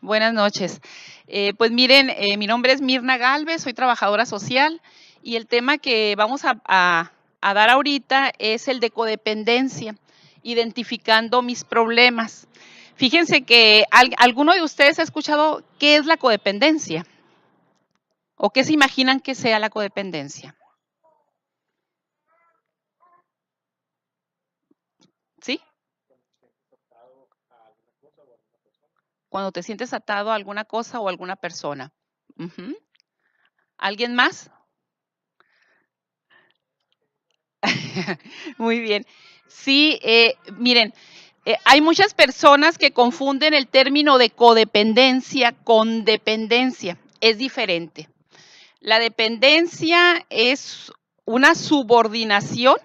Buenas noches. Pues miren, mi nombre es Mirna Galvez, soy trabajadora social y el tema que vamos a dar ahorita es el de codependencia, identificando mis problemas. Fíjense que alguno de ustedes ha escuchado qué es la codependencia o qué se imaginan que sea la codependencia. ¿Sí? Cuando te sientes atado a alguna cosa o a alguna persona. Ujú. ¿Alguien más? Muy bien. Sí, miren, hay muchas personas que confunden el término de codependencia con dependencia. Es diferente. La dependencia es una subordinación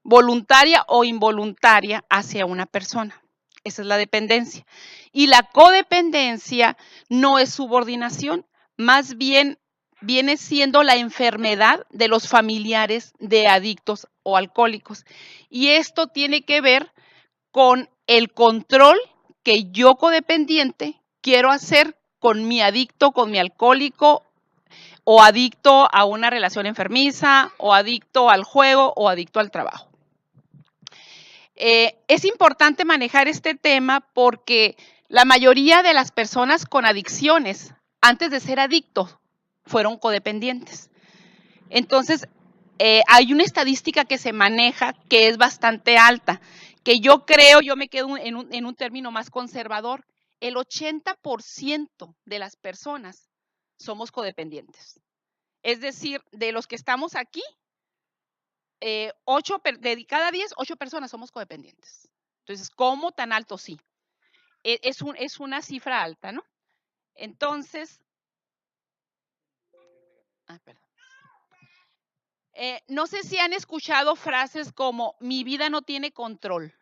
voluntaria o involuntaria hacia una persona. Esa es la dependencia. Y la codependencia no es subordinación, más bien viene siendo la enfermedad de los familiares de adictos o alcohólicos. Y esto tiene que ver con el control que yo codependiente quiero hacer con mi adicto, con mi alcohólico, o adicto a una relación enfermiza, o adicto al juego, o adicto al trabajo. Es importante manejar este tema porque la mayoría de las personas con adicciones, antes de ser adictos, fueron codependientes. Entonces, hay una estadística que se maneja que es bastante alta, que yo creo, yo me quedo en un término más conservador, el 80% de las personas somos codependientes. Es decir, de los que estamos aquí, de cada 10, 8 personas somos codependientes. Entonces, ¿cómo tan alto? Sí. Es una cifra alta, ¿no? Entonces, perdón. No sé si han escuchado frases como, mi vida no tiene control.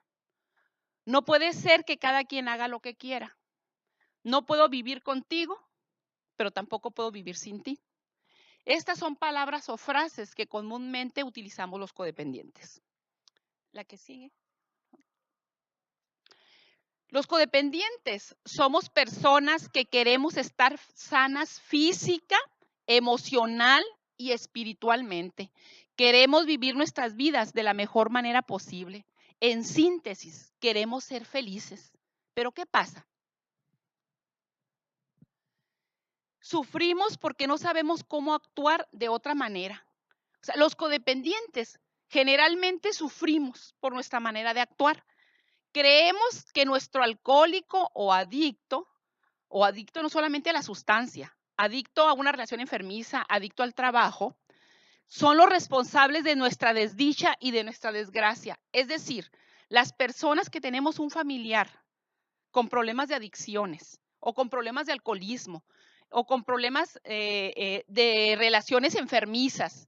No puede ser que cada quien haga lo que quiera. No puedo vivir contigo, pero tampoco puedo vivir sin ti. Estas son palabras o frases que comúnmente utilizamos los codependientes. La que sigue. Los codependientes somos personas que queremos estar sanas física, emocional y espiritualmente. Queremos vivir nuestras vidas de la mejor manera posible. En síntesis, queremos ser felices. Pero ¿qué pasa? Sufrimos porque no sabemos cómo actuar de otra manera. O sea, los codependientes generalmente sufrimos por nuestra manera de actuar. Creemos que nuestro alcohólico o adicto no solamente a la sustancia, adicto a una relación enfermiza, adicto al trabajo, son los responsables de nuestra desdicha y de nuestra desgracia. Es decir, las personas que tenemos un familiar con problemas de adicciones o con problemas de alcoholismo o con problemas de relaciones enfermizas,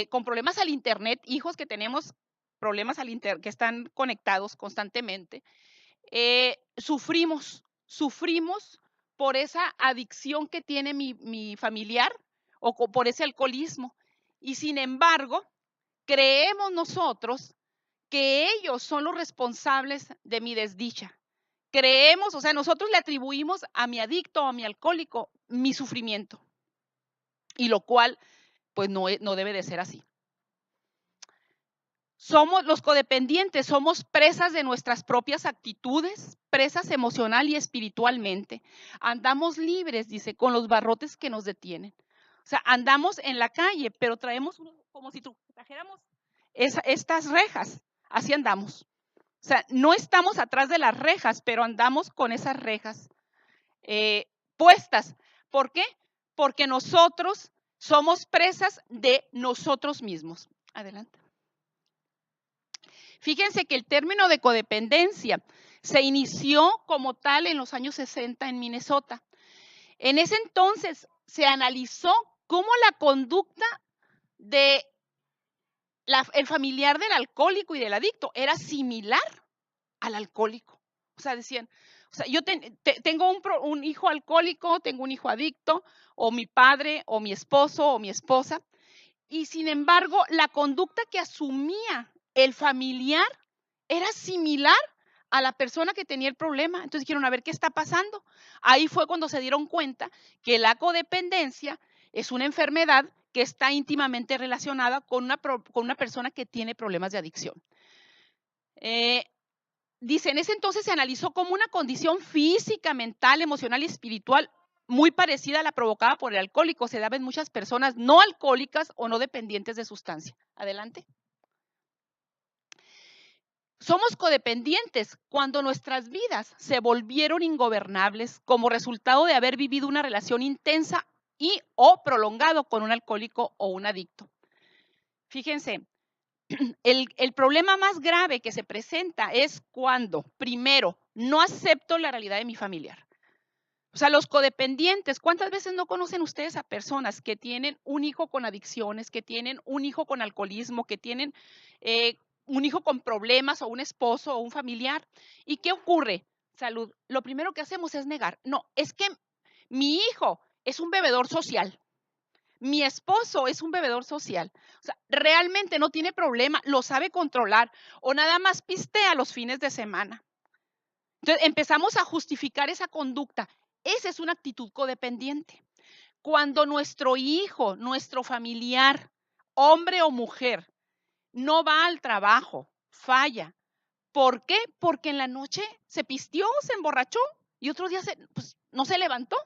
con problemas al internet, hijos que tenemos problemas al internet, que están conectados constantemente, sufrimos por esa adicción que tiene mi familiar o por ese alcoholismo. Y sin embargo, creemos nosotros que ellos son los responsables de mi desdicha. Creemos, o sea, nosotros le atribuimos a mi adicto o a mi alcohólico mi sufrimiento. Y lo cual, pues no debe de ser así. Somos los codependientes, somos presas de nuestras propias actitudes, presas emocional y espiritualmente. Andamos libres, dice, con los barrotes que nos detienen. O sea, andamos en la calle, pero traemos como si trajéramos estas rejas. Así andamos. O sea, no estamos atrás de las rejas, pero andamos con esas rejas puestas. ¿Por qué? Porque nosotros somos presas de nosotros mismos. Adelante. Fíjense que el término de codependencia se inició como tal en los años 60 en Minnesota. En ese entonces se analizó cómo la conducta de el familiar del alcohólico y del adicto era similar al alcohólico. O sea, decían, o sea, yo tengo un hijo alcohólico, tengo un hijo adicto, o mi padre, o mi esposo, o mi esposa, y sin embargo, la conducta que asumía el familiar era similar a la persona que tenía el problema. Entonces dijeron, a ver qué está pasando. Ahí fue cuando se dieron cuenta que la codependencia es una enfermedad que está íntimamente relacionada con una persona que tiene problemas de adicción. Dice, en ese entonces se analizó como una condición física, mental, emocional y espiritual muy parecida a la provocada por el alcohólico. Se daba en muchas personas no alcohólicas o no dependientes de sustancia. Adelante. Somos codependientes cuando nuestras vidas se volvieron ingobernables como resultado de haber vivido una relación intensa y o prolongado con un alcohólico o un adicto. Fíjense, el problema más grave que se presenta es cuando, primero, no acepto la realidad de mi familiar. O sea, los codependientes, ¿cuántas veces no conocen ustedes a personas que tienen un hijo con adicciones, que tienen un hijo con alcoholismo, que tienen un hijo con problemas o un esposo o un familiar? ¿Y qué ocurre? Salud. Lo primero que hacemos es negar. No, es que mi hijo es un bebedor social. Mi esposo es un bebedor social. O sea, realmente no tiene problema, lo sabe controlar o nada más pistea los fines de semana. Entonces empezamos a justificar esa conducta. Esa es una actitud codependiente. Cuando nuestro hijo, nuestro familiar, hombre o mujer, no va al trabajo, falla. ¿Por qué? Porque en la noche se pisteó, se emborrachó y otro día pues, no se levantó.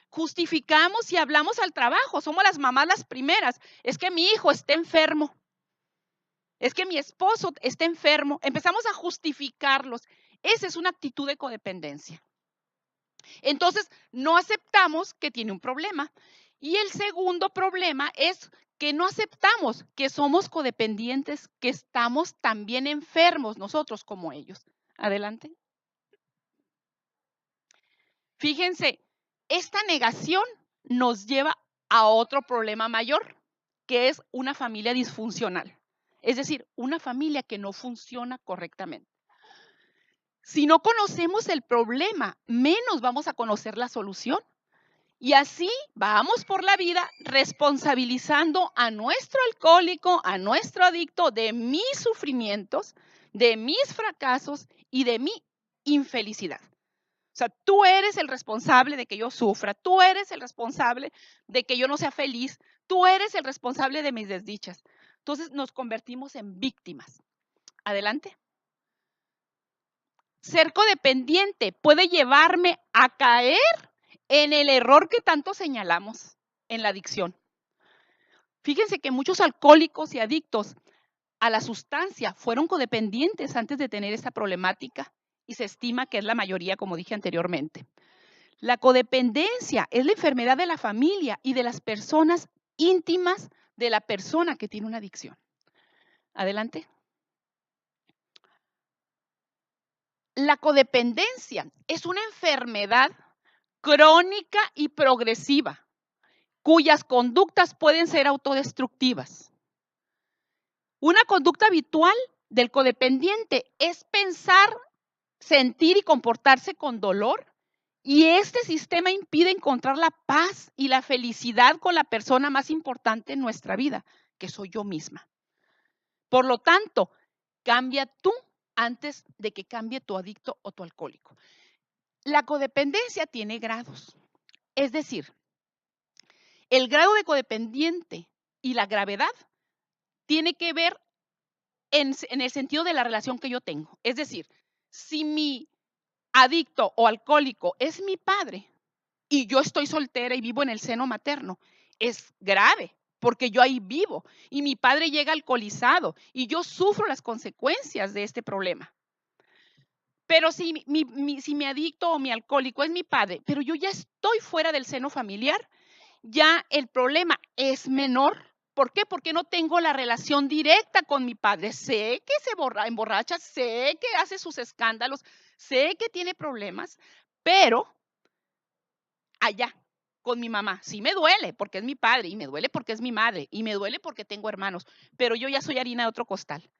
Justificamos y hablamos al trabajo. Somos las mamás las primeras. Es que mi hijo está enfermo. Es que mi esposo está enfermo. Empezamos a justificarlos. Esa es una actitud de codependencia. Entonces, no aceptamos que tiene un problema. Y el segundo problema es que no aceptamos que somos codependientes, que estamos también enfermos nosotros como ellos. Adelante. Fíjense, esta negación nos lleva a otro problema mayor, que es una familia disfuncional. Es decir, una familia que no funciona correctamente. Si no conocemos el problema, menos vamos a conocer la solución. Y así vamos por la vida responsabilizando a nuestro alcohólico, a nuestro adicto de mis sufrimientos, de mis fracasos y de mi infelicidad. O sea, tú eres el responsable de que yo sufra, tú eres el responsable de que yo no sea feliz, tú eres el responsable de mis desdichas. Entonces nos convertimos en víctimas. Adelante. Ser codependiente puede llevarme a caer en el error que tanto señalamos, en la adicción. Fíjense que muchos alcohólicos y adictos a la sustancia fueron codependientes antes de tener esta problemática y se estima que es la mayoría, como dije anteriormente. La codependencia es la enfermedad de la familia y de las personas íntimas de la persona que tiene una adicción. Adelante. La codependencia es una enfermedad crónica y progresiva, cuyas conductas pueden ser autodestructivas. Una conducta habitual del codependiente es pensar, sentir y comportarse con dolor, y este sistema impide encontrar la paz y la felicidad con la persona más importante en nuestra vida, que soy yo misma. Por lo tanto, cambia tú antes de que cambie tu adicto o tu alcohólico. La codependencia tiene grados. Es decir, el grado de codependiente y la gravedad tiene que ver en el sentido de la relación que yo tengo. Es decir, si mi adicto o alcohólico es mi padre y yo estoy soltera y vivo en el seno materno, es grave porque yo ahí vivo y mi padre llega alcoholizado y yo sufro las consecuencias de este problema. Pero si mi adicto o mi alcohólico es mi padre, pero yo ya estoy fuera del seno familiar, ya el problema es menor. ¿Por qué? Porque no tengo la relación directa con mi padre. Sé que se emborracha, sé que hace sus escándalos, sé que tiene problemas, pero allá con mi mamá, sí me duele porque es mi padre y me duele porque es mi madre y me duele porque tengo hermanos, pero yo ya soy harina de otro costal.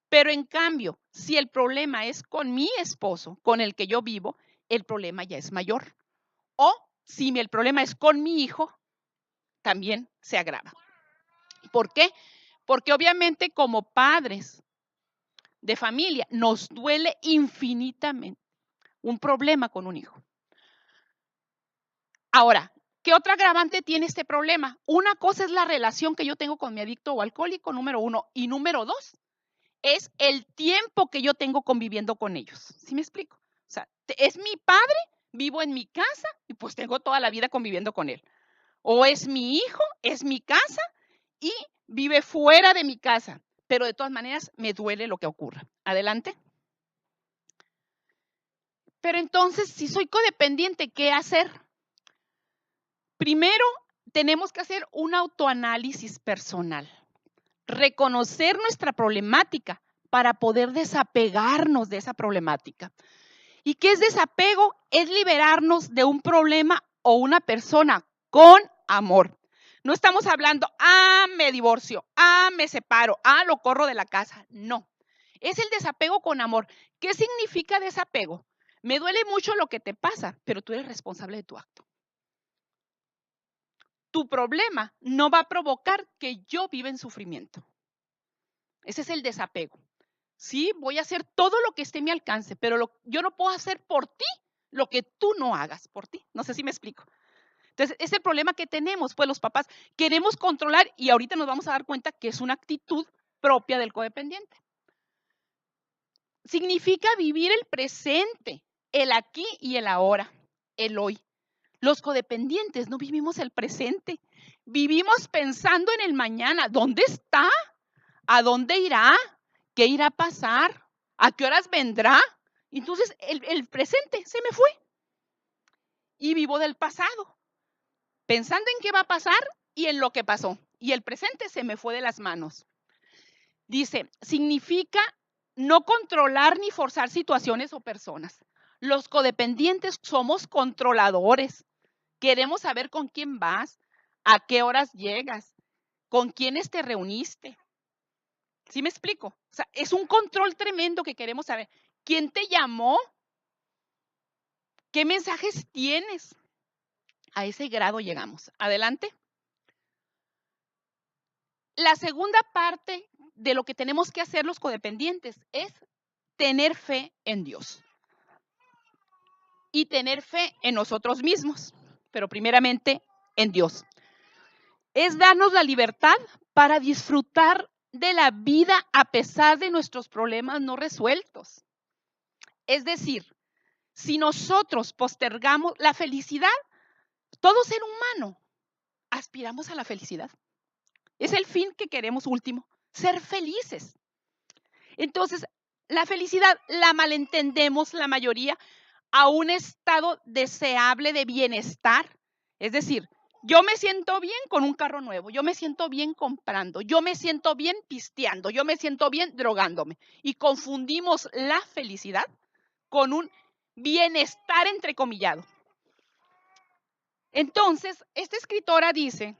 Pero en cambio, si el problema es con mi esposo, con el que yo vivo, el problema ya es mayor. O si el problema es con mi hijo, también se agrava. ¿Por qué? Porque obviamente como padres de familia, nos duele infinitamente un problema con un hijo. Ahora, ¿qué otra agravante tiene este problema? Una cosa es la relación que yo tengo con mi adicto o alcohólico, número 1, y número 2, es el tiempo que yo tengo conviviendo con ellos. ¿Sí me explico? O sea, es mi padre, vivo en mi casa y pues tengo toda la vida conviviendo con él. O es mi hijo, es mi casa y vive fuera de mi casa. Pero de todas maneras me duele lo que ocurra. Adelante. Pero entonces, si soy codependiente, ¿qué hacer? Primero, tenemos que hacer un autoanálisis personal. Reconocer nuestra problemática para poder desapegarnos de esa problemática. ¿Y qué es desapego? Es liberarnos de un problema o una persona con amor. No estamos hablando, me divorcio, me separo, lo corro de la casa. No, es el desapego con amor. ¿Qué significa desapego? Me duele mucho lo que te pasa, pero tú eres responsable de tu acto. Tu problema no va a provocar que yo viva en sufrimiento. Ese es el desapego. Sí, voy a hacer todo lo que esté en mi alcance, pero yo no puedo hacer por ti lo que tú no hagas por ti. No sé si me explico. Entonces, es el problema que tenemos, pues los papás queremos controlar y ahorita nos vamos a dar cuenta que es una actitud propia del codependiente. Significa vivir el presente, el aquí y el ahora, el hoy. Los codependientes no vivimos el presente, vivimos pensando en el mañana. ¿Dónde está? ¿A dónde irá? ¿Qué irá a pasar? ¿A qué horas vendrá? Entonces, el presente se me fue y vivo del pasado, pensando en qué va a pasar y en lo que pasó. Y el presente se me fue de las manos. Dice, significa no controlar ni forzar situaciones o personas. Los codependientes somos controladores. Queremos saber con quién vas, a qué horas llegas, con quiénes te reuniste. ¿Sí me explico? O sea, es un control tremendo que queremos saber. ¿Quién te llamó? ¿Qué mensajes tienes? A ese grado llegamos. Adelante. La segunda parte de lo que tenemos que hacer los codependientes es tener fe en Dios y tener fe en nosotros mismos, pero primeramente en Dios. Es darnos la libertad para disfrutar de la vida a pesar de nuestros problemas no resueltos. Es decir, si nosotros postergamos la felicidad, todo ser humano aspiramos a la felicidad. Es el fin que queremos último, ser felices. Entonces, la felicidad la malentendemos la mayoría a un estado deseable de bienestar. Es decir, yo me siento bien con un carro nuevo, yo me siento bien comprando, yo me siento bien pisteando, yo me siento bien drogándome. Y confundimos la felicidad con un bienestar entrecomillado. Entonces, esta escritora dice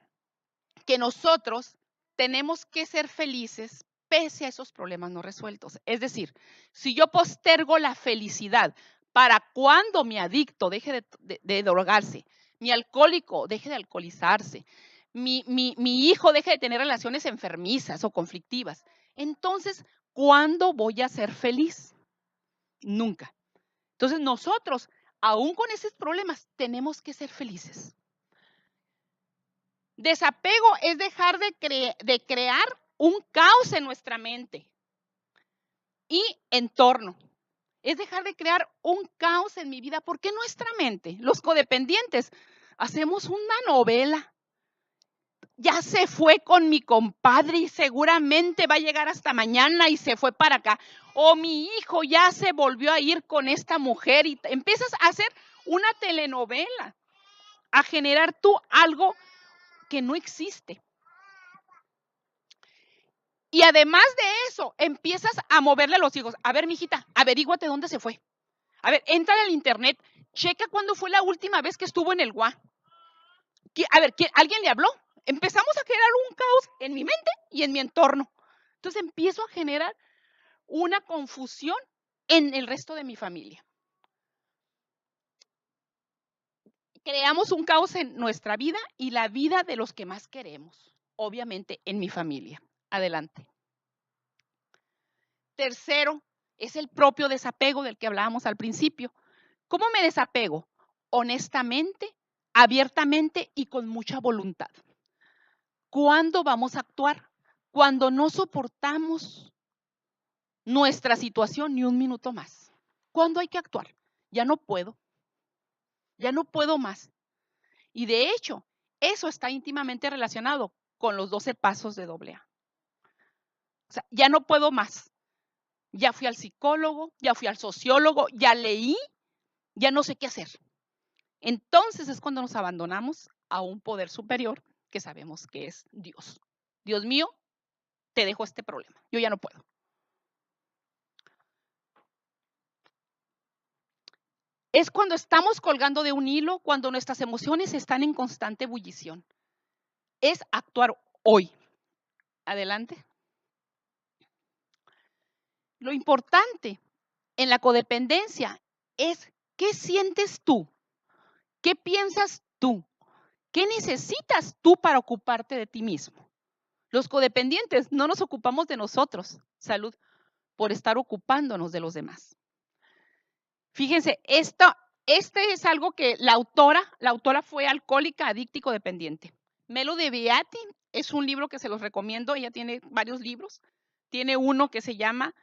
que nosotros tenemos que ser felices pese a esos problemas no resueltos. Es decir, si yo postergo la felicidad para cuando mi adicto deje de drogarse, mi alcohólico deje de alcoholizarse, mi hijo deje de tener relaciones enfermizas o conflictivas, entonces, ¿cuándo voy a ser feliz? Nunca. Entonces, nosotros, aún con esos problemas, tenemos que ser felices. Desapego es dejar de crear un caos en nuestra mente y entorno. Es dejar de crear un caos en mi vida, porque nuestra mente, los codependientes, hacemos una novela. Ya se fue con mi compadre y seguramente va a llegar hasta mañana y se fue para acá. O mi hijo ya se volvió a ir con esta mujer y empiezas a hacer una telenovela, a generar tú algo que no existe. Y además de eso, empiezas a moverle a los hijos. A ver, mijita, averíguate dónde se fue. A ver, entra al internet, checa cuándo fue la última vez que estuvo en el WA. A ver, ¿alguien le habló? Empezamos a generar un caos en mi mente y en mi entorno. Entonces empiezo a generar una confusión en el resto de mi familia. Creamos un caos en nuestra vida y la vida de los que más queremos, obviamente en mi familia. Adelante. Tercero, es el propio desapego del que hablábamos al principio. ¿Cómo me desapego? Honestamente, abiertamente y con mucha voluntad. ¿Cuándo vamos a actuar? Cuando no soportamos nuestra situación ni un minuto más. ¿Cuándo hay que actuar? Ya no puedo más. Y de hecho, eso está íntimamente relacionado con los 12 pasos de AA. O sea, ya no puedo más. Ya fui al psicólogo, ya fui al sociólogo, ya leí, ya no sé qué hacer. Entonces es cuando nos abandonamos a un poder superior que sabemos que es Dios. Dios mío, te dejo este problema. Yo ya no puedo. Es cuando estamos colgando de un hilo, cuando nuestras emociones están en constante ebullición. Es actuar hoy. Adelante. Lo importante en la codependencia es qué sientes tú, qué piensas tú, qué necesitas tú para ocuparte de ti mismo. Los codependientes no nos ocupamos de nosotros, salud, por estar ocupándonos de los demás. Fíjense, este es algo que la autora fue alcohólica, adicta y codependiente. Melody Beatty es un libro que se los recomiendo, ella tiene varios libros. Tiene uno que se llama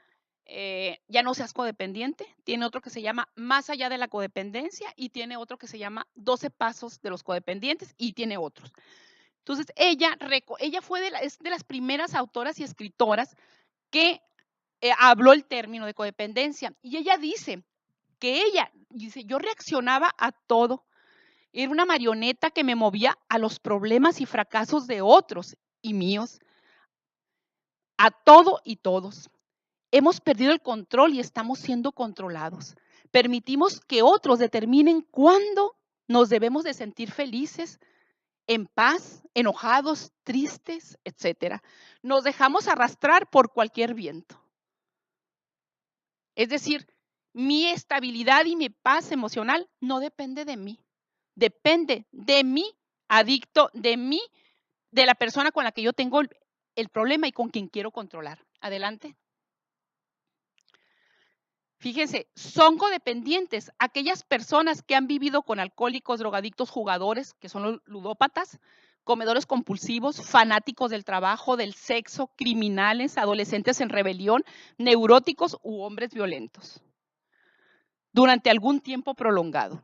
Ya no seas codependiente, tiene otro que se llama Más allá de la codependencia y tiene otro que se llama 12 pasos de los codependientes y tiene otros. Entonces, ella fue es de las primeras autoras y escritoras que habló el término de codependencia y ella dice que yo reaccionaba a todo. Era una marioneta que me movía a los problemas y fracasos de otros y míos, a todo y todos. Hemos perdido el control y estamos siendo controlados. Permitimos que otros determinen cuándo nos debemos de sentir felices, en paz, enojados, tristes, etc. Nos dejamos arrastrar por cualquier viento. Es decir, mi estabilidad y mi paz emocional no depende de mí. Depende de mi adicto, de la persona con la que yo tengo el problema y con quien quiero controlar. Adelante. Fíjense, son codependientes aquellas personas que han vivido con alcohólicos, drogadictos, jugadores, que son los ludópatas, comedores compulsivos, fanáticos del trabajo, del sexo, criminales, adolescentes en rebelión, neuróticos u hombres violentos durante algún tiempo prolongado.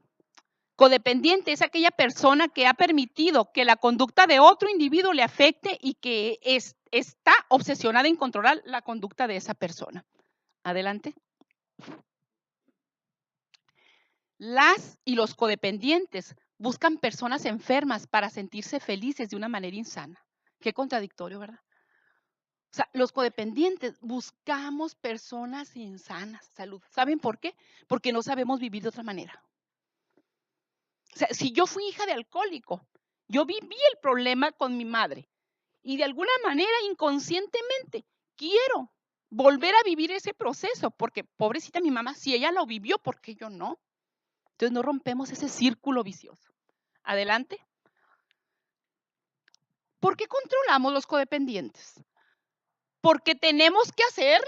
Codependiente es aquella persona que ha permitido que la conducta de otro individuo le afecte y que está obsesionada en controlar la conducta de esa persona. Adelante. Las y los codependientes buscan personas enfermas para sentirse felices de una manera insana. Qué contradictorio, ¿verdad? O sea, los codependientes buscamos personas insanas, salud. ¿Saben por qué? Porque no sabemos vivir de otra manera. O sea, si yo fui hija de alcohólico, yo viví el problema con mi madre y de alguna manera inconscientemente quiero volver a vivir ese proceso porque pobrecita mi mamá, si ella lo vivió, ¿por qué yo no? Entonces no rompemos ese círculo vicioso. Adelante. ¿Por qué controlamos los codependientes? Porque tenemos que hacerlo.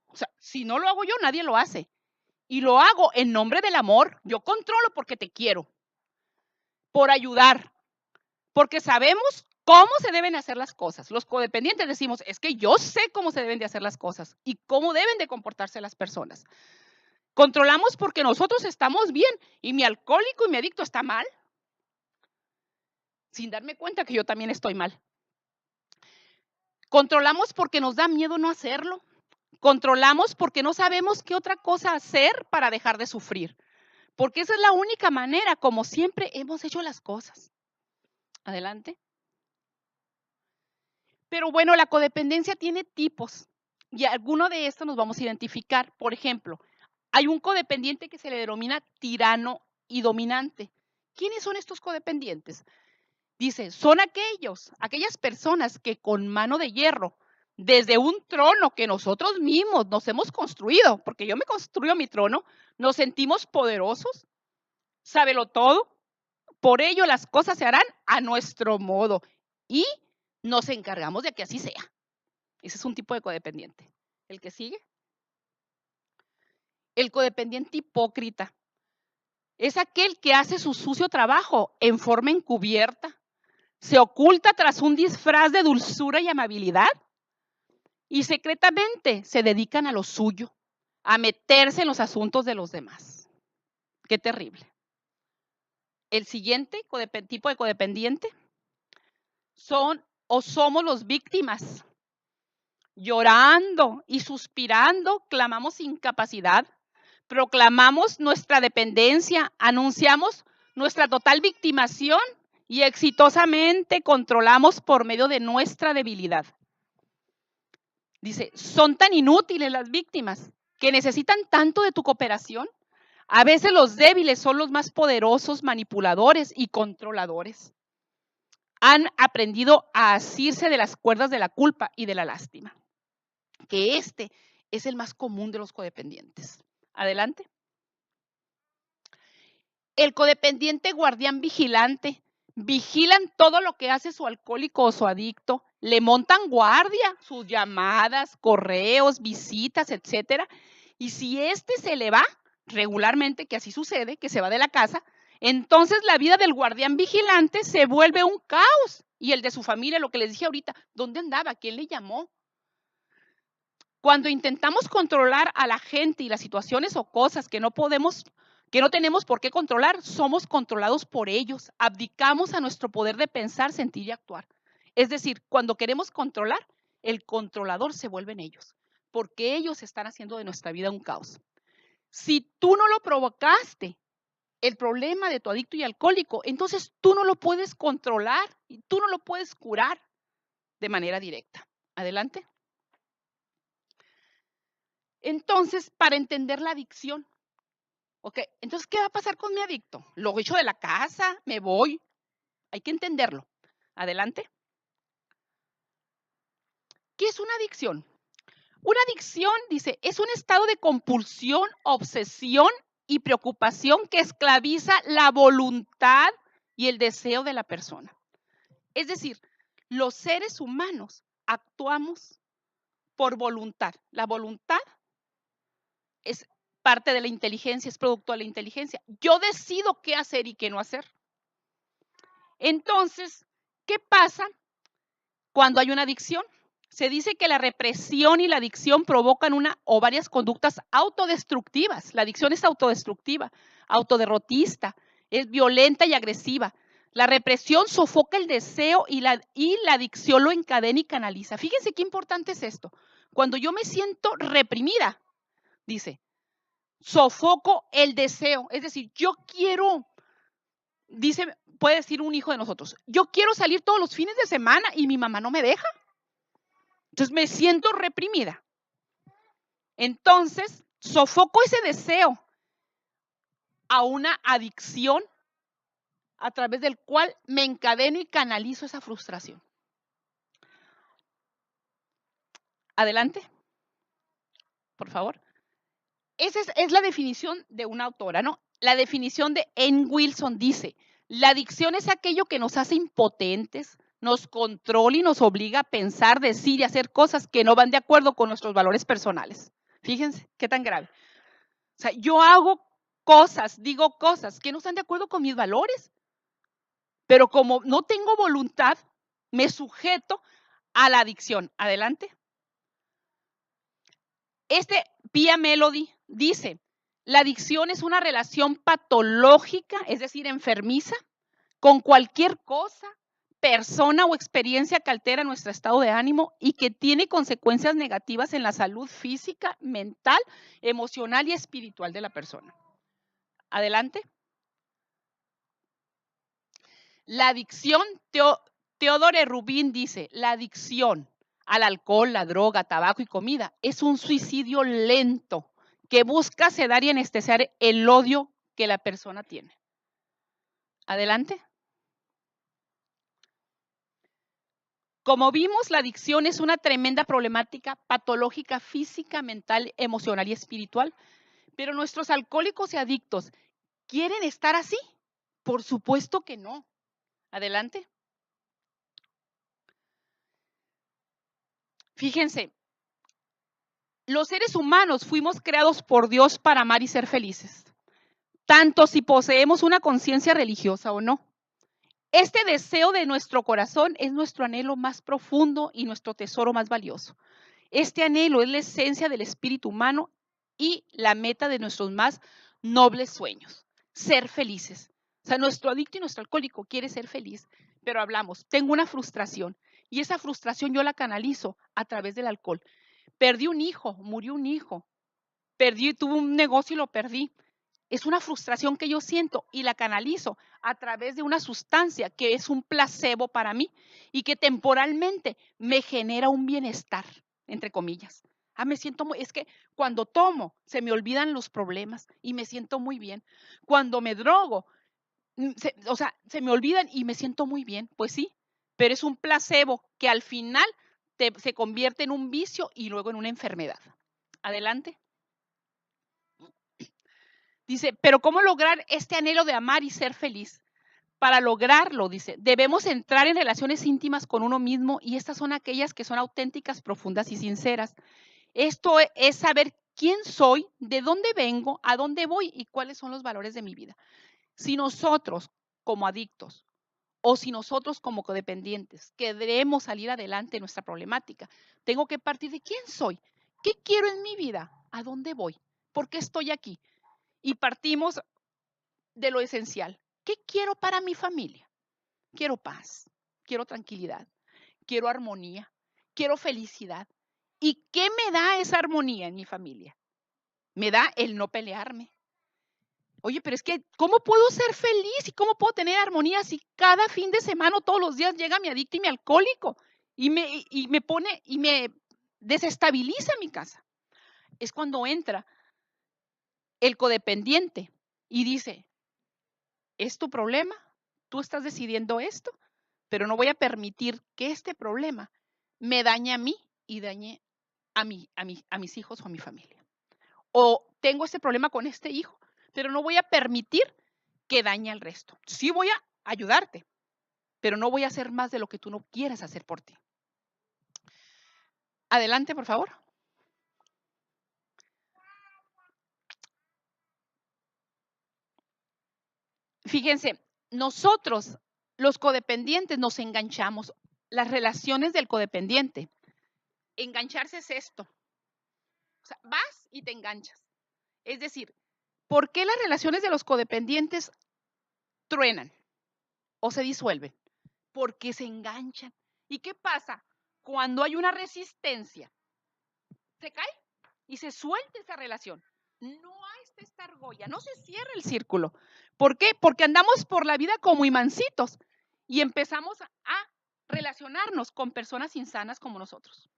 O sea, si no lo hago yo, nadie lo hace. Y lo hago en nombre del amor. Yo controlo porque te quiero. Por ayudar. Porque sabemos cómo se deben hacer las cosas. Los codependientes decimos, es que yo sé cómo se deben de hacer las cosas y cómo deben de comportarse las personas. Controlamos porque nosotros estamos bien y mi alcohólico y mi adicto está mal. Sin darme cuenta que yo también estoy mal. Controlamos porque nos da miedo no hacerlo. Controlamos porque no sabemos qué otra cosa hacer para dejar de sufrir. Porque esa es la única manera como siempre hemos hecho las cosas. Adelante. Pero bueno, la codependencia tiene tipos y alguno de estos nos vamos a identificar. Por ejemplo, hay un codependiente que se le denomina tirano y dominante. ¿Quiénes son estos codependientes? Dice, son aquellas personas que con mano de hierro, desde un trono que nosotros mismos nos hemos construido, porque yo me construyo mi trono, nos sentimos poderosos, sábelo todo, por ello las cosas se harán a nuestro modo y nos encargamos de que así sea. Ese es un tipo de codependiente. ¿El que sigue? El codependiente hipócrita es aquel que hace su sucio trabajo en forma encubierta, se oculta tras un disfraz de dulzura y amabilidad y secretamente se dedican a lo suyo, a meterse en los asuntos de los demás. Qué terrible. El siguiente tipo de codependiente son o somos los víctimas. Llorando y suspirando, clamamos incapacidad, proclamamos nuestra dependencia, anunciamos nuestra total victimación y exitosamente controlamos por medio de nuestra debilidad. Dice, son tan inútiles las víctimas que necesitan tanto de tu cooperación. A veces los débiles son los más poderosos manipuladores y controladores. Han aprendido a asirse de las cuerdas de la culpa y de la lástima. Que este es el más común de los codependientes. Adelante. El codependiente guardián vigilante. Vigilan todo lo que hace su alcohólico o su adicto. Le montan guardia, sus llamadas, correos, visitas, etcétera. Y si este se le va regularmente, que así sucede, que se va de la casa, entonces la vida del guardián vigilante se vuelve un caos. Y el de su familia, lo que les dije ahorita, ¿dónde andaba? ¿Quién le llamó? Cuando intentamos controlar a la gente y las situaciones o cosas que no tenemos por qué controlar, somos controlados por ellos. Abdicamos a nuestro poder de pensar, sentir y actuar. Es decir, cuando queremos controlar, el controlador se vuelve en ellos, porque ellos están haciendo de nuestra vida un caos. Si tú no lo provocaste, el problema de tu adicto y alcohólico, entonces tú no lo puedes controlar y tú no lo puedes curar de manera directa. Adelante. Entonces, para entender la adicción, ¿ok? Entonces, ¿qué va a pasar con mi adicto? ¿Lo echo de la casa? ¿Me voy? Hay que entenderlo. Adelante. ¿Qué es una adicción? Una adicción, dice, es un estado de compulsión, obsesión y preocupación que esclaviza la voluntad y el deseo de la persona. Es decir, los seres humanos actuamos por voluntad. La voluntad es parte de la inteligencia, es producto de la inteligencia. Yo decido qué hacer y qué no hacer. Entonces, ¿qué pasa cuando hay una adicción? Se dice que la represión y la adicción provocan una o varias conductas autodestructivas. La adicción es autodestructiva, autoderrotista, es violenta y agresiva. La represión sofoca el deseo y la adicción lo encadena y canaliza. Fíjense qué importante es esto. Cuando yo me siento reprimida, dice, sofoco el deseo. Es decir, yo quiero, puede decir un hijo de nosotros, yo quiero salir todos los fines de semana y mi mamá no me deja. Entonces me siento reprimida. Entonces, sofoco ese deseo a una adicción a través del cual me encadeno y canalizo esa frustración. Adelante, por favor. Esa es la definición de una autora, ¿no? La definición de Ann Wilson dice, la adicción es aquello que nos hace impotentes, nos controla y nos obliga a pensar, decir y hacer cosas que no van de acuerdo con nuestros valores personales. Fíjense, qué tan grave. O sea, yo hago cosas, digo cosas que no están de acuerdo con mis valores, pero como no tengo voluntad, me sujeto a la adicción. Adelante. Pia Melody dice, la adicción es una relación patológica, es decir, enfermiza, con cualquier cosa, persona o experiencia que altera nuestro estado de ánimo y que tiene consecuencias negativas en la salud física, mental, emocional y espiritual de la persona. Adelante. La adicción, Theodore Rubin dice, la adicción al alcohol, la droga, tabaco y comida es un suicidio lento que busca sedar y anestesiar el odio que la persona tiene. Adelante. Como vimos, la adicción es una tremenda problemática patológica física, mental, emocional y espiritual. Pero nuestros alcohólicos y adictos, ¿quieren estar así? Por supuesto que no. Adelante. Fíjense, Los seres humanos fuimos creados por Dios para amar y ser felices, tanto si poseemos una conciencia religiosa o no. Este deseo de nuestro corazón es nuestro anhelo más profundo y nuestro tesoro más valioso. Este anhelo es la esencia del espíritu humano y la meta de nuestros más nobles sueños, ser felices. O sea, nuestro adicto y nuestro alcohólico quiere ser feliz, pero hablamos, tengo una frustración y esa frustración yo la canalizo a través del alcohol. Perdí un hijo, murió un hijo, tuve un negocio y lo perdí. Es una frustración que yo siento y la canalizo a través de una sustancia que es un placebo para mí y que temporalmente me genera un bienestar, entre comillas. Me siento muy, es que cuando tomo se me olvidan los problemas y me siento muy bien. Cuando me drogo, se me olvidan y me siento muy bien. Pues sí, pero es un placebo que al final se convierte en un vicio y luego en una enfermedad. Adelante. Dice, pero ¿cómo lograr este anhelo de amar y ser feliz? Para lograrlo, dice, debemos entrar en relaciones íntimas con uno mismo y estas son aquellas que son auténticas, profundas y sinceras. Esto es saber quién soy, de dónde vengo, a dónde voy y cuáles son los valores de mi vida. Si nosotros, como adictos, o si nosotros como codependientes queremos salir adelante en nuestra problemática, tengo que partir de quién soy, qué quiero en mi vida, a dónde voy, por qué estoy aquí. Y partimos de lo esencial. ¿Qué quiero para mi familia? Quiero paz, quiero tranquilidad, quiero armonía, quiero felicidad. ¿Y qué me da esa armonía en mi familia? Me da el no pelearme. Oye, pero es que, ¿cómo puedo ser feliz y cómo puedo tener armonía si cada fin de semana o todos los días llega mi adicto y mi alcohólico y me pone y me desestabiliza mi casa? Es cuando entra el codependiente y dice, ¿es tu problema? ¿Tú estás decidiendo esto? Pero no voy a permitir que este problema me dañe a mí y dañe a mis hijos o a mi familia. O tengo este problema con este hijo, pero no voy a permitir que dañe al resto. Sí voy a ayudarte, pero no voy a hacer más de lo que tú no quieras hacer por ti. Adelante, por favor. Fíjense, nosotros, los codependientes, nos enganchamos. Las relaciones del codependiente. Engancharse es esto. O sea, vas y te enganchas. Es decir, ¿por qué las relaciones de los codependientes truenan o se disuelven? Porque se enganchan. ¿Y qué pasa? Cuando hay una resistencia, se cae y se suelta esa relación. No hay esta argolla, no se cierra el círculo. ¿Por qué? Porque andamos por la vida como imancitos y empezamos a relacionarnos con personas insanas como nosotros.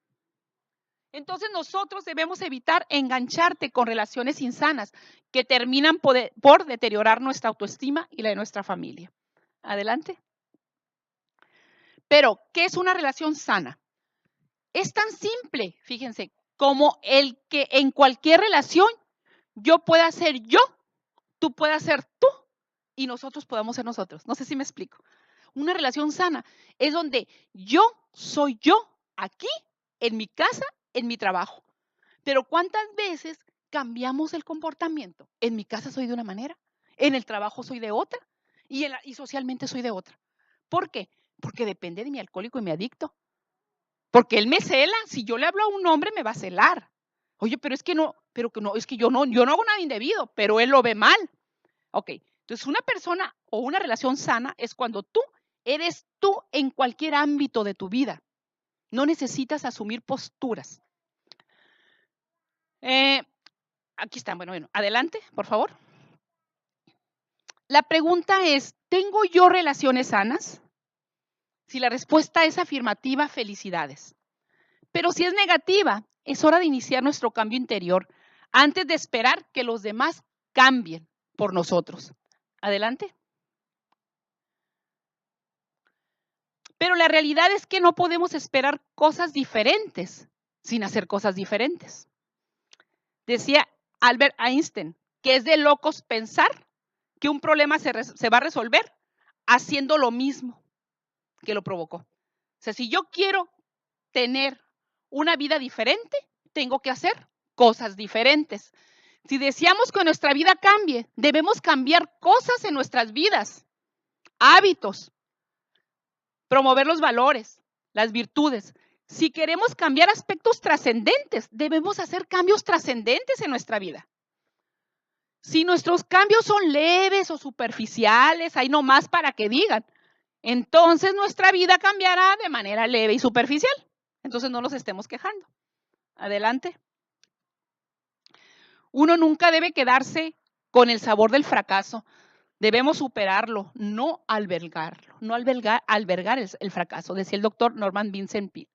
Entonces nosotros debemos evitar engancharte con relaciones insanas que terminan por deteriorar nuestra autoestima y la de nuestra familia. Adelante. Pero, ¿qué es una relación sana? Es tan simple, fíjense, como el que en cualquier relación yo pueda ser yo, tú puedas ser tú y nosotros podamos ser nosotros. No sé si me explico. Una relación sana es donde yo soy yo aquí, en mi casa, en mi trabajo. Pero ¿cuántas veces cambiamos el comportamiento? En mi casa soy de una manera, en el trabajo soy de otra y socialmente soy de otra. ¿Por qué? Porque depende de mi alcohólico y mi adicto. Porque él me cela. Si yo le hablo a un hombre, me va a celar. Oye, pero es que no, es que yo no hago nada indebido, pero él lo ve mal. Ok, entonces una persona o una relación sana es cuando tú eres tú en cualquier ámbito de tu vida. No necesitas asumir posturas. Aquí están, bueno, adelante, por favor. La pregunta es, ¿tengo yo relaciones sanas? Si la respuesta es afirmativa, felicidades. Pero si es negativa, es hora de iniciar nuestro cambio interior antes de esperar que los demás cambien por nosotros. Adelante. Pero la realidad es que no podemos esperar cosas diferentes sin hacer cosas diferentes. Decía Albert Einstein que es de locos pensar que un problema se va a resolver haciendo lo mismo que lo provocó. O sea, si yo quiero tener una vida diferente, tengo que hacer cosas diferentes. Si deseamos que nuestra vida cambie, debemos cambiar cosas en nuestras vidas, hábitos, promover los valores, las virtudes. Si queremos cambiar aspectos trascendentes, debemos hacer cambios trascendentes en nuestra vida. Si nuestros cambios son leves o superficiales, ahí nomás para que digan, entonces nuestra vida cambiará de manera leve y superficial. Entonces no nos estemos quejando. Adelante. Uno nunca debe quedarse con el sabor del fracaso. Debemos superarlo, no albergarlo, no albergar el fracaso, decía el doctor Norman Vincent Peale.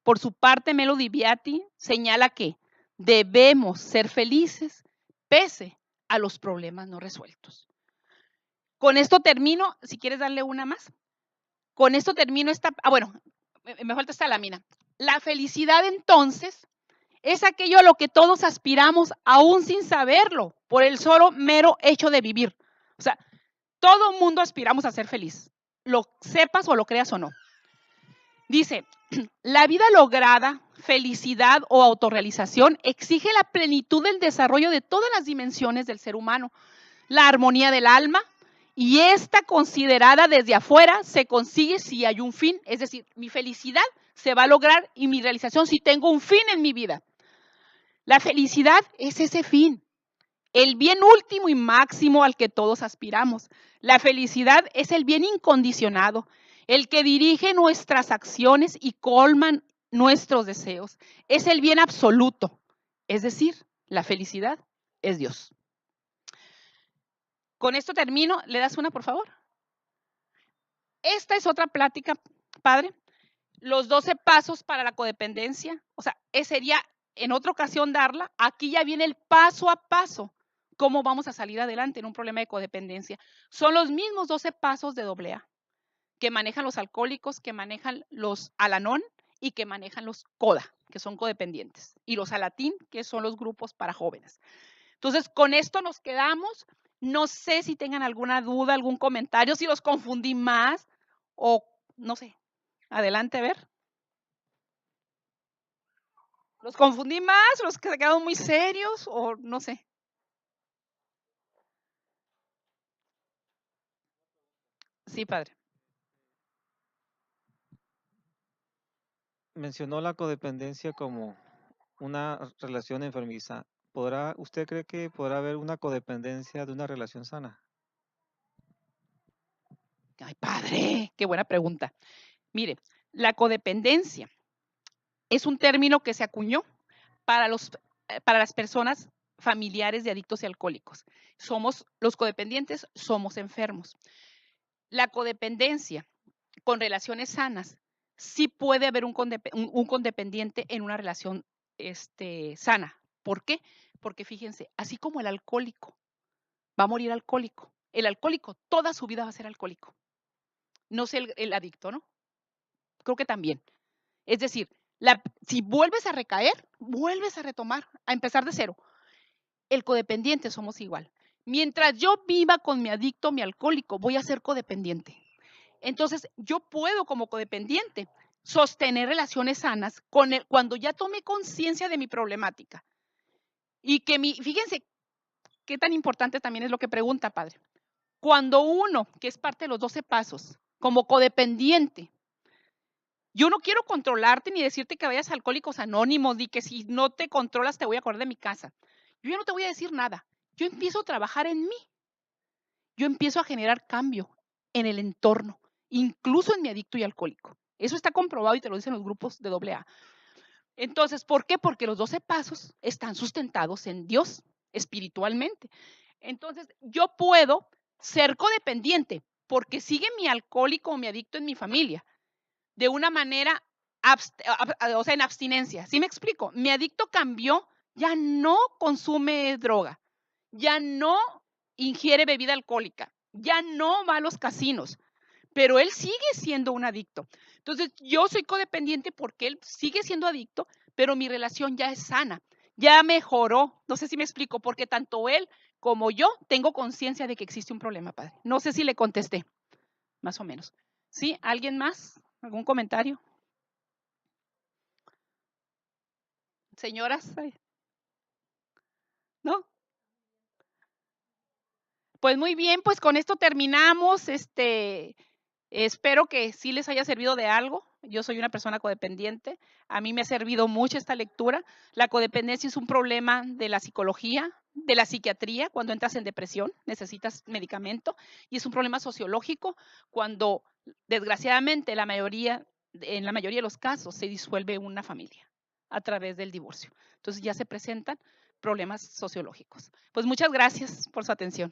Por su parte, Melody Beatty señala que debemos ser felices pese a los problemas no resueltos. Con esto termino, si quieres darle una más. Con esto termino esta, me falta esta lámina. La felicidad entonces es aquello a lo que todos aspiramos aún sin saberlo, por el solo mero hecho de vivir. O sea, todo mundo aspiramos a ser feliz, lo sepas o lo creas o no. Dice, la vida lograda, felicidad o autorrealización exige la plenitud del desarrollo de todas las dimensiones del ser humano, la armonía del alma, y esta considerada desde afuera se consigue si hay un fin, es decir, mi felicidad se va a lograr y mi realización si tengo un fin en mi vida. La felicidad es ese fin, el bien último y máximo al que todos aspiramos. La felicidad es el bien incondicionado, el que dirige nuestras acciones y colman nuestros deseos. Es el bien absoluto, es decir, la felicidad es Dios. Con esto termino. ¿Le das una, por favor? Esta es otra plática, padre. Los 12 pasos para la codependencia. O sea, sería en otra ocasión darla. Aquí ya viene el paso a paso. ¿Cómo vamos a salir adelante en un problema de codependencia? Son los mismos 12 pasos de AA que manejan los alcohólicos, que manejan los Al-Anon y que manejan los CODA, que son codependientes, y los Alatín, que son los grupos para jóvenes. Entonces, con esto nos quedamos. No sé si tengan alguna duda, algún comentario, si los confundí más o no sé. Adelante, a ver. ¿Los confundí más? ¿Los que se quedaron muy serios? O no sé. Sí, padre. Mencionó la codependencia como una relación enfermiza. ¿Usted cree que podrá haber una codependencia de una relación sana? Ay, padre, qué buena pregunta. Mire, la codependencia es un término que se acuñó para las personas familiares de adictos y alcohólicos. Los codependientes somos enfermos. La codependencia con relaciones sanas, sí puede haber un codependiente en una relación sana. ¿Por qué? Porque fíjense, así como el alcohólico va a morir alcohólico, el alcohólico toda su vida va a ser alcohólico. No sé el adicto, ¿no? Creo que también. Es decir, si vuelves a recaer, vuelves a retomar, a empezar de cero. El codependiente somos igual. Mientras yo viva con mi adicto, mi alcohólico, voy a ser codependiente. Entonces, yo puedo como codependiente sostener relaciones sanas con él cuando ya tome conciencia de mi problemática. Y que fíjense qué tan importante también es lo que pregunta, padre. Cuando uno, que es parte de los 12 pasos, como codependiente, yo no quiero controlarte ni decirte que vayas a Alcohólicos Anónimos, ni que si no te controlas te voy a correr de mi casa. Yo ya no te voy a decir nada. Yo empiezo a trabajar en mí. Yo empiezo a generar cambio en el entorno, incluso en mi adicto y alcohólico. Eso está comprobado y te lo dicen los grupos de AA. Entonces, ¿por qué? Porque los 12 pasos están sustentados en Dios espiritualmente. Entonces, yo puedo ser codependiente porque sigue mi alcohólico o mi adicto en mi familia de una manera, o sea, en abstinencia. ¿Sí me explico? Mi adicto cambió, ya no consume droga, ya no ingiere bebida alcohólica, ya no va a los casinos, pero él sigue siendo un adicto. Entonces, yo soy codependiente porque él sigue siendo adicto, pero mi relación ya es sana, ya mejoró. No sé si me explico, porque tanto él como yo tengo conciencia de que existe un problema, padre. No sé si le contesté, más o menos. ¿Sí? ¿Alguien más? ¿Algún comentario? Señoras. ¿no? Pues muy bien, pues con esto terminamos. Espero que sí les haya servido de algo. Yo soy una persona codependiente. A mí me ha servido mucho esta lectura. La codependencia es un problema de la psicología, de la psiquiatría. Cuando entras en depresión, necesitas medicamento. Y es un problema sociológico cuando, desgraciadamente, en la mayoría de los casos, se disuelve una familia a través del divorcio. Entonces ya se presentan problemas sociológicos. Pues muchas gracias por su atención.